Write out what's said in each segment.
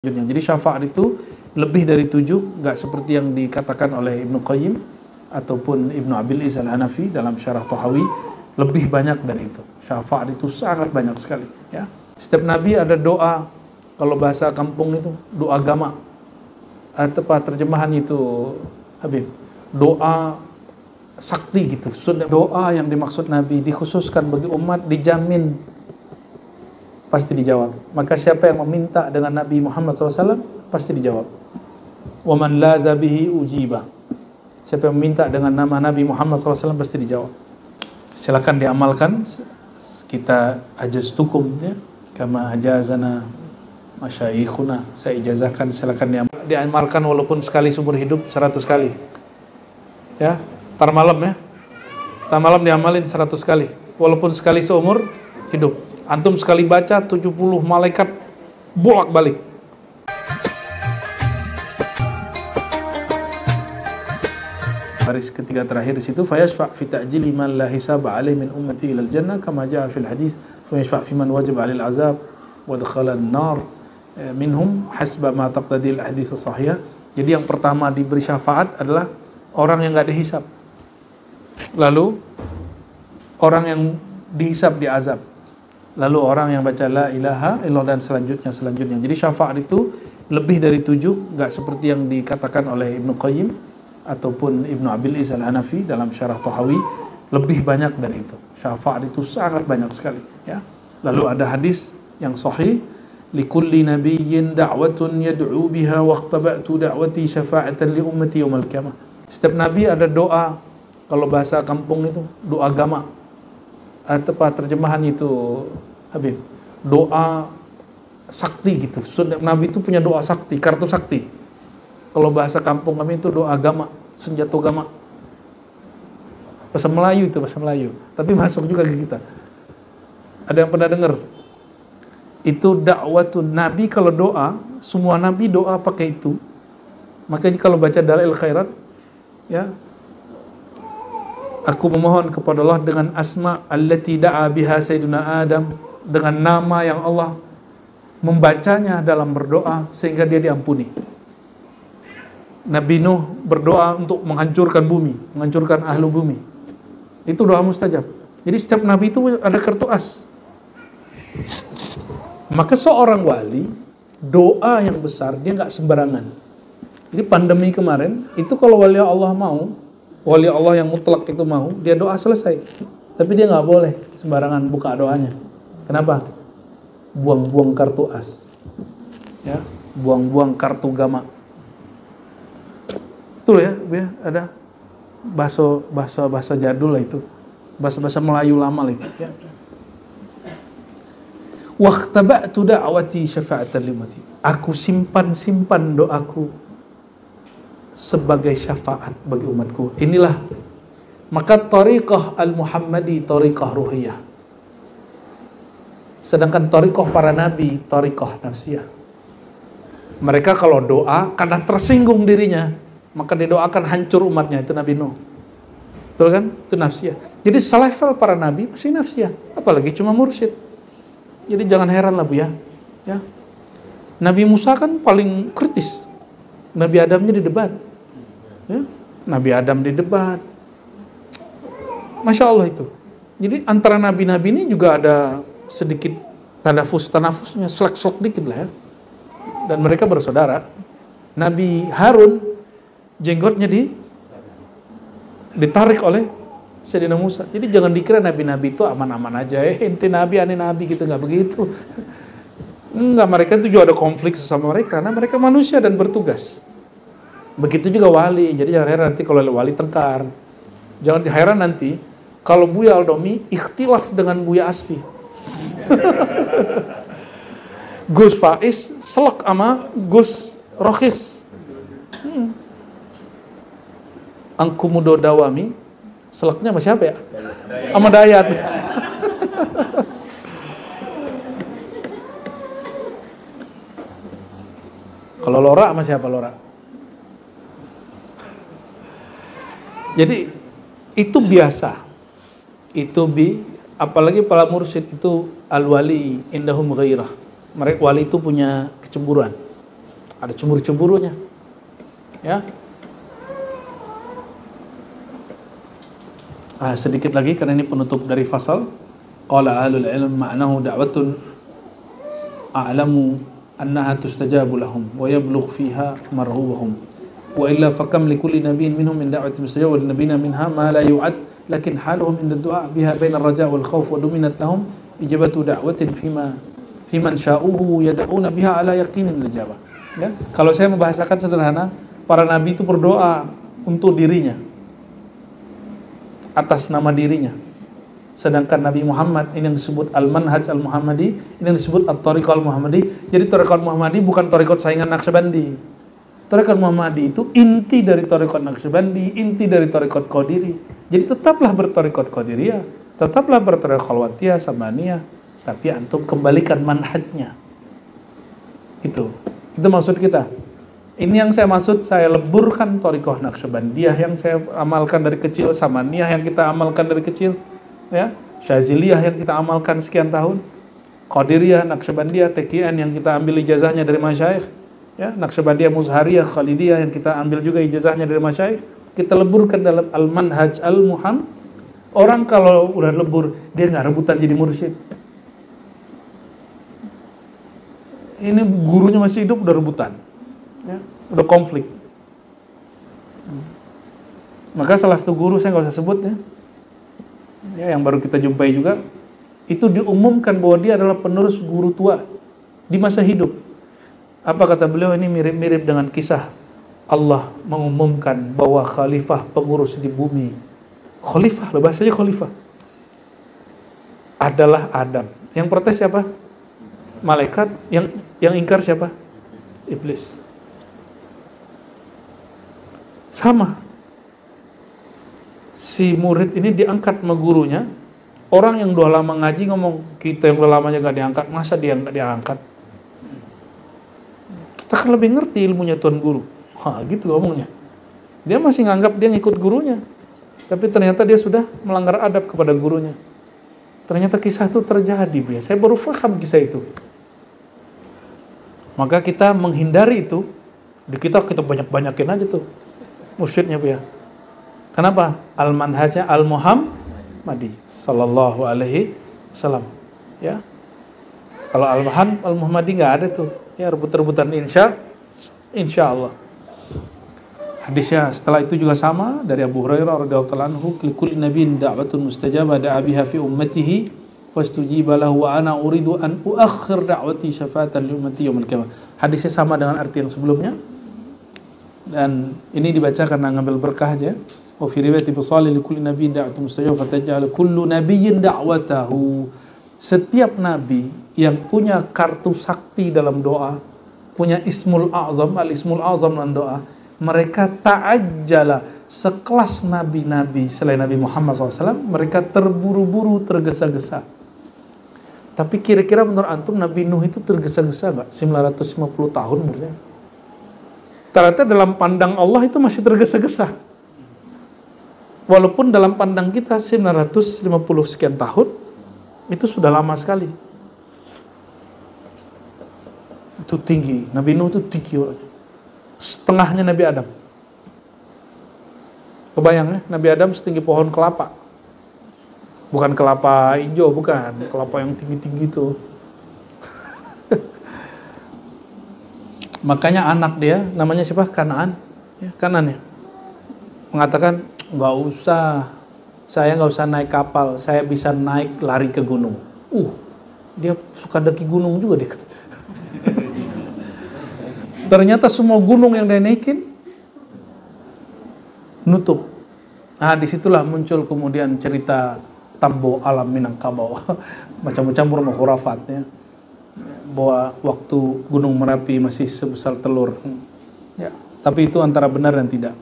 Jadi syafaat itu lebih dari 7, nggak seperti yang dikatakan oleh Ibnu Qayyim ataupun Ibnu Abil Izz Al-Hanafi dalam Syarah Tahawi. Lebih banyak dari itu. Syafaat itu sangat banyak sekali. Ya. Setiap Nabi ada doa, kalau bahasa kampung itu doa gama. Atau terjemahan itu Habib, doa sakti gitu. Doa yang dimaksud Nabi dikhususkan bagi umat, dijamin pasti dijawab. Maka siapa yang meminta dengan Nabi Muhammad SAW pasti dijawab. Wa man laza bihi ujiba. Siapa yang meminta dengan nama Nabi Muhammad SAW pasti dijawab. Silakan diamalkan. Kita ajaztukum ya, kama ajazana masyaikhuna. Saya ijazahkan, silakan diamalkan walaupun sekali seumur hidup 100 kali. Ya, tar malam ya. Tar malam diamalin 100 kali walaupun sekali seumur hidup. Antum sekali baca 70 malaikat bolak-balik. Baris ketiga terakhir di situ, fayashfa' fi ta'jili man la hisaba 'alaihi min ummati ila al-jannah kama jaa fil hadits, fayashfa' fi man wajib 'alaihi al-'azab wa dakhala an-nar minhum hasba ma taqtadi al-hadits as-sahihah. Jadi yang pertama diberi syafaat adalah orang yang enggak dihisab. Lalu orang yang dihisab diazab. Lalu orang yang baca la ilaha illallah dan selanjutnya. Jadi syafaat itu lebih dari 7, nggak seperti yang dikatakan oleh Ibnu Qayyim ataupun Ibnu Abil Izz Al-Hanafi dalam Syarah Tahawi. Lebih banyak dari itu. Syafaat itu sangat banyak sekali. Ya. Lalu ada hadis yang sahih, likulli nabiyyin da'watun yad'u biha waqtaba'tu da'wati syafa'atan li ummati yaumal qiyamah. Setiap nabi ada doa, kalau bahasa kampung itu doa gama. Atau terjemahan itu Habib, doa sakti gitu. Nabi itu punya doa sakti, kartu sakti. Kalau bahasa kampung kami itu doa gama, senjata gama. Bahasa Melayu itu, bahasa Melayu. Tapi masuk juga ke kita. Ada yang pernah dengar? Itu dakwatun Nabi, kalau doa, semua Nabi doa pakai itu. Makanya kalau baca Dalail Khairat, ya, aku memohon kepada Allah dengan asma allati da'a biha sayyiduna Adam, dengan nama yang Allah membacanya dalam berdoa sehingga dia diampuni. Nabi Nuh berdoa untuk menghancurkan bumi, menghancurkan ahlu bumi. Itu doa mustajab. Jadi setiap nabi itu ada kartu as. Maka seorang wali, doa yang besar dia nggak sembarangan. Jadi pandemi kemarin itu kalau wali Allah mau, wali Allah yang mutlak itu mau, dia doa selesai. Tapi dia nggak boleh sembarangan buka doanya. Kenapa? Buang-buang kartu as. Ya, buang-buang kartu gama. Betul ya, ada bahasa jadul lah itu. Bahasa Melayu lama lah itu, ya. Waqtaba'tu da'wati syafa'atan li ummati. Aku simpan doaku sebagai syafaat bagi umatku. Inilah maka tariqah al-Muhammadi tariqah ruhiyah. Sedangkan tariqah para nabi tariqah nafsiyah. Mereka kalau doa karena tersinggung dirinya, maka didoakan hancur umatnya, itu Nabi Nuh. Betul kan? Itu nafsiyah. Jadi selevel para nabi masih nafsiyah, apalagi cuma mursyid. Jadi jangan heran lah Bu ya. Ya. Nabi Musa kan paling kritis. Nabi Adamnya didebat. Ya, Nabi Adam didebat. Masya Allah itu. Jadi antara nabi-nabi ini juga ada sedikit tanafusnya, selek-selek dikit lah ya. Dan mereka bersaudara. Nabi Harun jenggotnya ditarik oleh Sayyidina Musa. Jadi jangan dikira nabi-nabi itu aman-aman aja. Ente nabi, aneh nabi gitu, nggak begitu. Enggak, mereka itu juga ada konflik sesama mereka karena mereka manusia dan bertugas. Begitu juga wali. Jadi jangan heran nanti kalau wali tengkar. Jangan heran nanti kalau Buya Aldomi ikhtilaf dengan Buya Asfi. Gus Faiz selek sama Gus Rohis. Angkumudo Dawami seleknya sama siapa ya? Sama Dayat. Kalau Lora sama siapa Lora? Jadi itu biasa. Itu apalagi para mursyid itu al-wali indahum ghairah. Mereka wali itu punya kecemburuan. ada cemburu-cemburunya. Ya. Sedikit lagi karena ini penutup dari fasal. Qala ahlul ilm ma'nahu da'watun a'lamu annaha tustajabu lahum wa yablugh fiha marghubuhum wa illa fakam likulli nabiyyin minhum min da'watin mustajabah wa nabiyina minha ma la yu'ad lakin haluhum inda du'a biha baina ar-raja' wal khawf wa dominat lahum ijabatu da'watin fiman sya'uhu yad'una biha ala yaqinin al-ijabah. Ya, kalau saya membahasakan sederhana, para nabi itu berdoa untuk dirinya, atas nama dirinya. Sedangkan Nabi Muhammad ini yang disebut Al-Manhaj Al-Muhammadi, ini yang disebut At-Tariqah Al-Muhammadi. Jadi Tariqah Al-Muhammadi bukan Tariqah saingan Naqsyabandi. Tariqah Al-Muhammadi itu inti dari Tariqah Naqsyabandi, inti dari Tariqah Qadiri. Jadi tetaplah bertariqah Qadiriyah, tetaplah bertariqah Khalwatiyah, Samaniyah, tapi antum kembalikan manhajnya. Itu maksud kita. Ini yang saya maksud, saya leburkan Thariqah Naqsyabandiyah yang saya amalkan dari kecil, Samaniyah yang kita amalkan dari kecil, ya, Syaziliyah yang kita amalkan sekian tahun, Qadiriyah, Naqsyabandiyah, TKN yang kita ambil ijazahnya dari masyayikh, ya, Naqsyabandiyah, Muzhariyah, Khalidiyah yang kita ambil juga ijazahnya dari masyayikh, kita leburkan dalam Al-Manhaj Al-Muhammad. Orang kalau udah lebur, dia nggak rebutan jadi mursyid. Ini gurunya masih hidup udah rebutan. Ya, udah konflik. Maka salah satu guru saya nggak usah sebut ya, yang baru kita jumpai juga, itu diumumkan bahwa dia adalah penerus guru tua di masa hidup. Apa kata beliau? Ini mirip-mirip dengan kisah Allah mengumumkan bahwa khalifah pengurus di bumi, khalifah, bahasanya khalifah, adalah Adam. Yang protes siapa? Malaikat. Yang ingkar siapa? Iblis. Sama. Si murid ini diangkat sama gurunya. Orang yang udah lama ngaji ngomong, kita yang udah lamanya gak diangkat, masa dia gak diangkat? Kita kan lebih ngerti ilmunya Tuan Guru. Gitu ngomongnya. Dia masih nganggap dia ngikut gurunya. Tapi ternyata dia sudah melanggar adab kepada gurunya. Ternyata kisah itu terjadi, Bu ya. Saya baru paham kisah itu. Maka kita menghindari itu. Di kita banyak-banyakin aja tuh mursyidnya, Bu ya. Kenapa? Al-Manhajnya Al-Muhammadi sallallahu alaihi wasallam. Ya. Kalau Al-Muhammadi enggak ada tuh. Ya, rebut-rebutan insya Allah. Hadisnya setelah itu juga sama dari Abu Hurairah radhiyallahu anhu, likulli nabiyyin da'watun mustajabah da'a biha fi ummatihi fastujiba lahu wa ana uridu an uakhir da'wati syafatan li ummati yaumil qiyamah. Hadisnya sama dengan arti yang sebelumnya. Dan ini dibaca karena ngambil berkah aja. Wa fi riwayat bisali likulli nabiyyin da'watun mustajabah fataj'al kullu nabiyyin da'watahu. Setiap nabi yang punya kartu sakti dalam doa, punya Ismul A'zam, Al-Ismul A'zam dalam doa, mereka ta'ajjala, sekelas nabi-nabi selain Nabi Muhammad SAW, mereka terburu-buru, tergesa-gesa. Tapi kira-kira menurut antum Nabi Nuh itu tergesa-gesa gak? 950 tahun umurnya. Ternyata dalam pandang Allah itu masih tergesa-gesa. Walaupun dalam pandang kita 950 sekian tahun, itu sudah lama sekali. Itu tinggi. Nabi Nuh itu tinggi orangnya. Setengahnya Nabi Adam. Kebayang ya, Nabi Adam setinggi pohon kelapa. Bukan kelapa hijau, bukan. Kelapa yang tinggi-tinggi itu. Makanya anak dia, namanya siapa? Kanaan. Ya, Kanaan ya. Mengatakan, nggak usah. Saya nggak usah naik kapal. Saya bisa naik lari ke gunung. Dia suka daki gunung juga dia. Ternyata semua gunung yang dia naikin nutup. Nah, disitulah muncul kemudian cerita Tambo Alam Minangkabau. Macam-macam sama khurafatnya. Bahwa waktu Gunung Merapi masih sebesar telur. Ya, tapi itu antara benar dan tidak.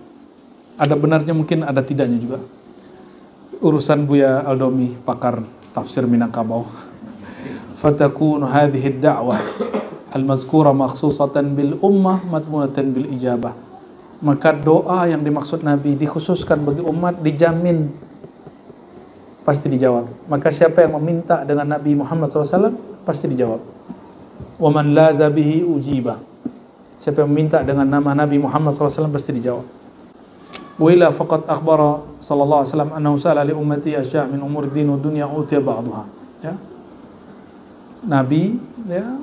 Ada benarnya mungkin, ada tidaknya juga. Urusan Buya Aldomi, pakar tafsir Minangkabau. Fatakun hadhihi ad-da'wah al-mazkura makhsusatan bil ummah madmunatan bil ijabah. Maka doa yang dimaksud Nabi dikhususkan bagi umat, dijamin pasti dijawab. Maka siapa yang meminta dengan Nabi Muhammad SAW pasti dijawab. Wa man laza bihi ujiba. Siapa yang meminta dengan nama Nabi Muhammad SAW pasti dijawab. Wa ila faqad akhbara sallallahu alaihi wasallam annahu sa'ala li ummati asya' min umur din wa dunya utiya ba'daha. Ya. Nabi ya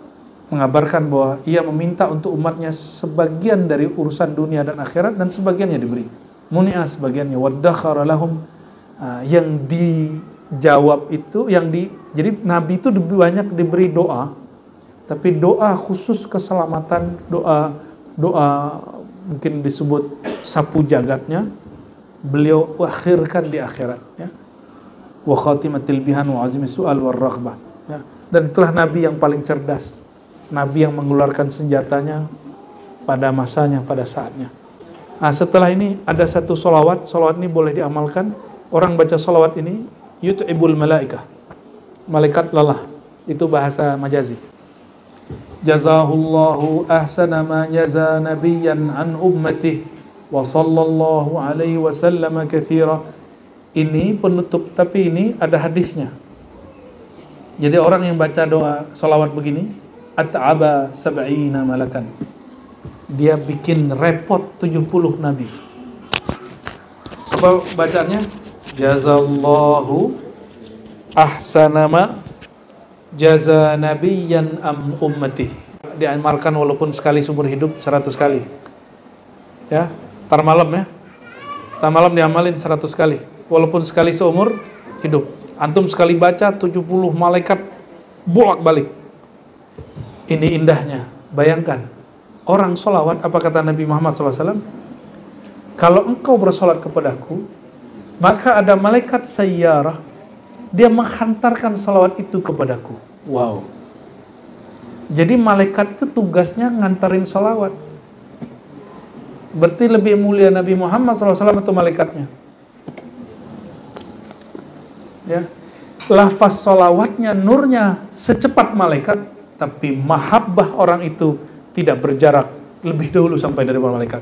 mengabarkan bahwa ia meminta untuk umatnya sebagian dari urusan dunia dan akhirat dan sebagiannya diberi. Muni'a sebagiannya, waddakhara lahum, yang dijawab itu jadi Nabi itu banyak diberi doa, tapi doa khusus keselamatan, doa mungkin disebut sapu jagatnya, beliau akhirkan di akhirat ya. Wa khatimatil bihan wa azmi su'al war raghbah ya. Dan itulah Nabi yang paling cerdas, Nabi yang mengeluarkan senjatanya pada masanya, pada saatnya. Nah, setelah ini ada satu solawat ini boleh diamalkan. Orang baca solawat ini yut'ibul malaikah, malaikat lelah, itu bahasa majazi. Jazahullahu ahsana ma jaza nabiyyan an ummatihi wa sallallahu alaihi wasallam katsira. Ini penutup, tapi ini ada hadisnya. Jadi orang yang baca doa solawat begini, at'aba sab'ina malakan, dia bikin repot 70 nabi. Apa bacanya? Jazallahu ahsana ma jaza nabiyyan am ummati. Diamalkan walaupun sekali seumur hidup 100 kali. Ya, tar malam ya. Tar malam diamalin 100 kali walaupun sekali seumur hidup. Antum sekali baca 70 malaikat bolak-balik. Ini indahnya. Bayangkan, orang solawat, apa kata Nabi Muhammad SAW? Kalau engkau bersolat kepadaku, maka ada malaikat sayyarah, dia menghantarkan salawat itu kepadaku. Wow. Jadi malaikat itu tugasnya ngantarin salawat. Berarti lebih mulia Nabi Muhammad SAW atau malaikatnya? Ya. Lafaz salawatnya, nurnya secepat malaikat, tapi mahabbah orang itu tidak berjarak, lebih dahulu sampai dari malaikat.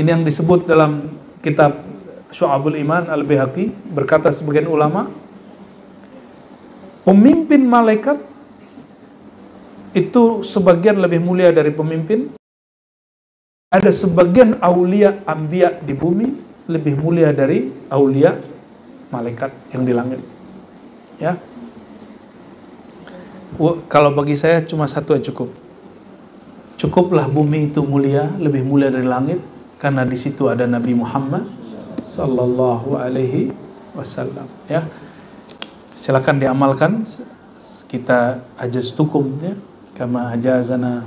Ini yang disebut dalam kitab Syu'abul Iman Al-Baihaqi, berkata sebagian ulama, pemimpin malaikat itu sebagian lebih mulia dari pemimpin. Ada sebagian aulia anbiya di bumi lebih mulia dari aulia malaikat yang di langit. Ya. Kalau bagi saya cuma satu yang cukup. Cukuplah bumi itu mulia, lebih mulia dari langit, karena di situ ada Nabi Muhammad sallallahu alaihi wasallam. Ya. Silakan diamalkan. Kita ajastukum ya, kama ajazana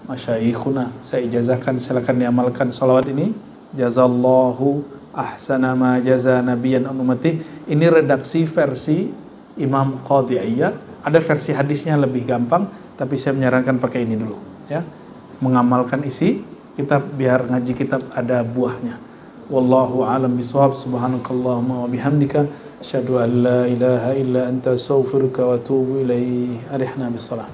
masyayikhuna. Saya ijazahkan, silakan diamalkan salawat ini. Jazallahu ahsana ma jaza nabiyyan an ummati. Ini redaksi versi Imam Qadhi Iyad. Ada versi hadisnya lebih gampang, tapi saya menyarankan pakai ini dulu ya. Mengamalkan isi kitab biar ngaji kitab ada buahnya. Wallahu a'lam bishawab. Subhanakallahumma wa bihamdika asyhadu an la ilaha illa anta astaghfiruka wa atubu ilaik. Arihna bis salam.